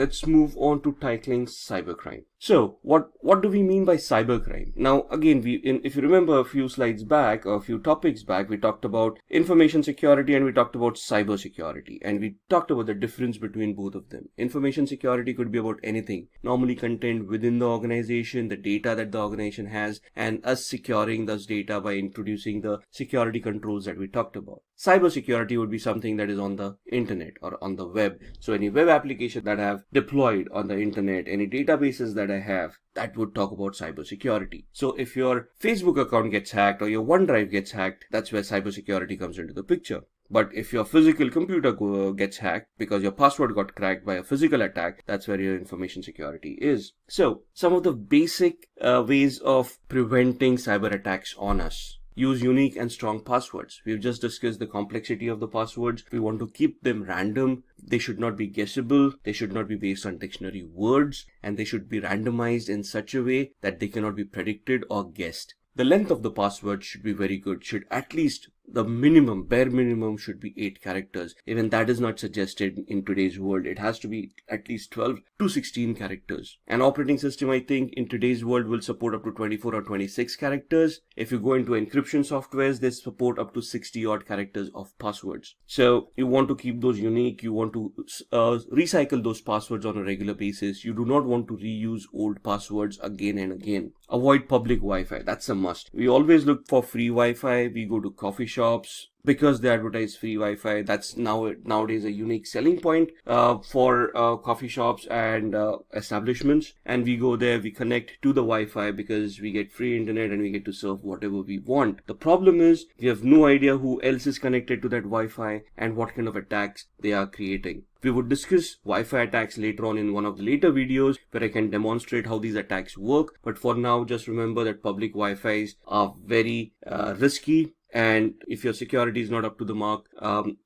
let's move on to tackling cybercrime. So what do we mean by cybercrime? Now again, if you remember a few slides back or a few topics back, we talked about information security and we talked about cybersecurity, and we talked about the difference between both of them. Information security could be about anything, normally contained within the organization, the data that the organization has, and us securing those data by introducing the security controls that we talked about. Cybersecurity would be something that is on the internet or on the web. So any web application that I have deployed on the internet, any databases that I have, that would talk about cybersecurity. So if your Facebook account gets hacked or your OneDrive gets hacked, that's where cybersecurity comes into the picture. But if your physical computer gets hacked because your password got cracked by a physical attack, that's where your information security is. So some of the basic ways of preventing cyber attacks on us. Use unique and strong passwords. We've just discussed the complexity of the passwords. We want to keep them random. They should not be guessable. They should not be based on dictionary words, and they should be randomized in such a way that they cannot be predicted or guessed. The length of the password should be very good. Should at least the minimum, bare minimum should be 8 characters. Even that is not suggested in today's world. It has to be at least 12 to 16 characters. An operating system, I think, in today's world will support up to 24 or 26 characters. If you go into encryption softwares, they support up to 60 odd characters of passwords. So you want to keep those unique. You want to recycle those passwords on a regular basis. You do not want to reuse old passwords again and again. Avoid public Wi-Fi. That's a must. We always look for free Wi-Fi. We go to coffee shops because they advertise free Wi-Fi. That's nowadays a unique selling point for coffee shops and establishments. And we go there, we connect to the Wi-Fi because we get free internet and we get to serve whatever we want. The problem is we have no idea who else is connected to that Wi-Fi and what kind of attacks they are creating. We would discuss Wi-Fi attacks later on in one of the later videos where I can demonstrate how these attacks work. But for now, just remember that public Wi-Fis are very risky. And if your security is not up to the mark,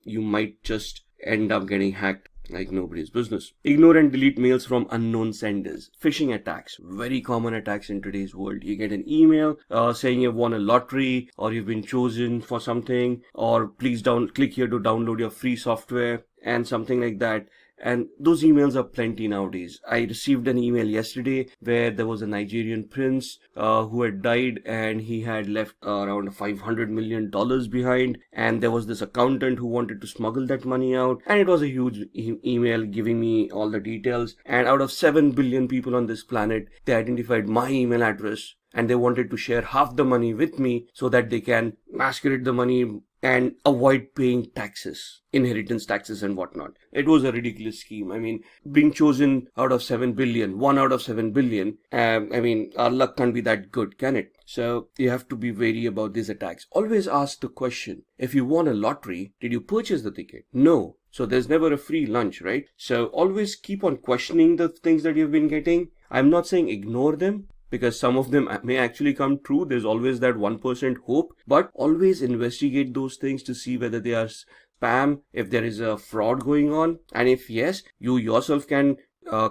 you might just end up getting hacked like nobody's business. Ignore and delete mails from unknown senders. Phishing attacks, very common attacks in today's world. You get an email saying you've won a lottery or you've been chosen for something, or please click here to download your free software and something like that. And those emails are plenty nowadays. I received an email yesterday where there was a Nigerian prince who had died and he had left around $500 million behind. And there was this accountant who wanted to smuggle that money out. And it was a huge email giving me all the details. And out of 7 billion people on this planet, they identified my email address. And they wanted to share half the money with me so that they can masquerade the money and avoid paying taxes, inheritance taxes and whatnot. It was a ridiculous scheme. I mean, being chosen out of 7 billion, 1 out of 7 billion, I mean, our luck can't be that good, can it? So you have to be wary about these attacks. Always ask the question, if you won a lottery, did you purchase the ticket? No. So there's never a free lunch, right? So always keep on questioning the things that you've been getting. I'm not saying ignore them, because some of them may actually come true. There's always that 1% hope, but always investigate those things to see whether they are spam, if there is a fraud going on. And if yes, you yourself can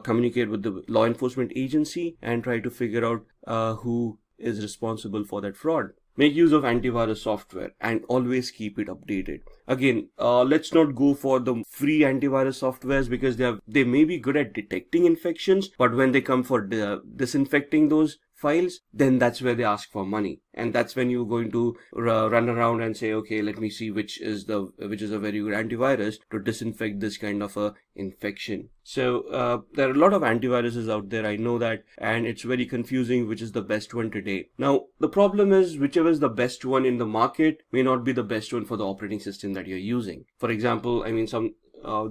communicate with the law enforcement agency and try to figure out who is responsible for that fraud. Make use of antivirus software and always keep it updated. Again, let's not go for the free antivirus softwares because they may be good at detecting infections, but when they come for disinfecting those files, then that's where they ask for money. And that's when you're going to run around and say, okay, let me see which is a very good antivirus to disinfect this kind of a infection. So there are a lot of antiviruses out there, I know that, and it's very confusing which is the best one today. Now, the problem is whichever is the best one in the market may not be the best one for the operating system that you're using. For example, I mean,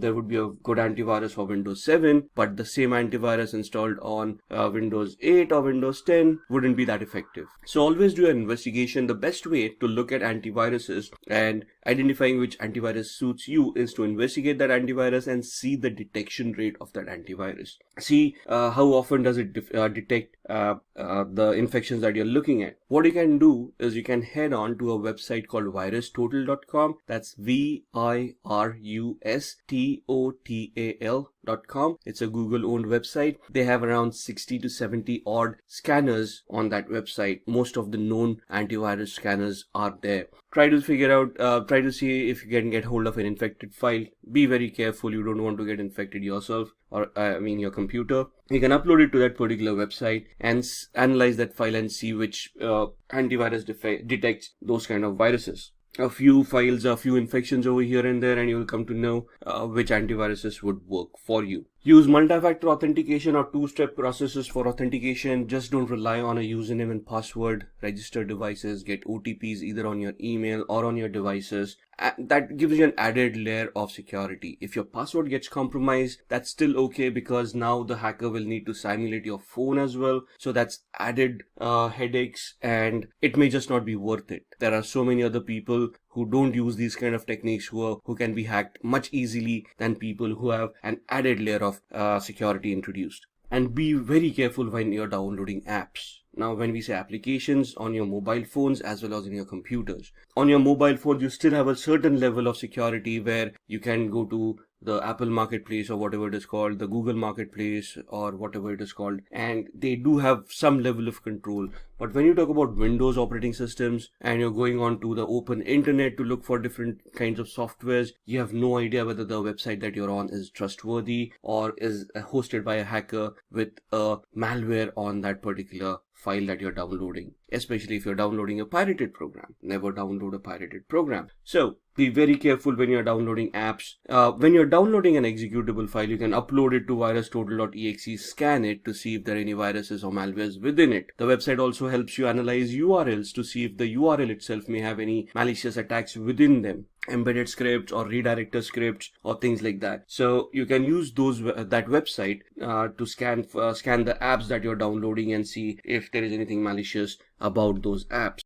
there would be a good antivirus for Windows 7, but the same antivirus installed on Windows 8 or Windows 10 wouldn't be that effective. So always do an investigation. The best way to look at antiviruses and identifying which antivirus suits you is to investigate that antivirus and see the detection rate of that antivirus. See how often does it detect the infections that you're looking at. What you can do is you can head on to a website called virustotal.com. That's virustotal.com. It's a Google owned website. They have around 60 to 70 odd scanners on that website. Most of the known antivirus scanners are there. try to figure out, try to see if you can get hold of an infected file. Be very careful, you don't want to get infected yourself, or your computer. You can upload it to that particular website and analyze that file and see which antivirus detects those kind of viruses. A few files, a few infections over here and there, and you will come to know which antiviruses would work for you. Use multi-factor authentication or two-step processes for authentication. Just don't rely on a username and password. Register devices, get OTPs either on your email or on your devices. That gives you an added layer of security. If your password gets compromised, that's still okay, because now the hacker will need to simulate your phone as well. So that's added headaches, and it may just not be worth it. There are so many other people who don't use these kind of techniques who can be hacked much easily than people who have an added layer of security introduced. And be very careful when you're downloading apps. Now, when we say applications on your mobile phones as well as in your computers, on your mobile phone, you still have a certain level of security where you can go to the Apple Marketplace or whatever it is called, the Google Marketplace or whatever it is called, and they do have some level of control. But when you talk about Windows operating systems and you're going on to the open internet to look for different kinds of softwares, you have no idea whether the website that you're on is trustworthy or is hosted by a hacker with a malware on that particular file that you're downloading, especially if you're downloading a pirated program. Never download a pirated program. So be very careful when you're downloading apps. When you're downloading an executable file, you can upload it to virustotal.exe, scan it to see if there are any viruses or malwares within it. The website also helps you analyze URLs to see if the URL itself may have any malicious attacks within them, embedded scripts or redirector scripts or things like that. So you can use that website to scan the apps that you're downloading and see if there is anything malicious about those apps.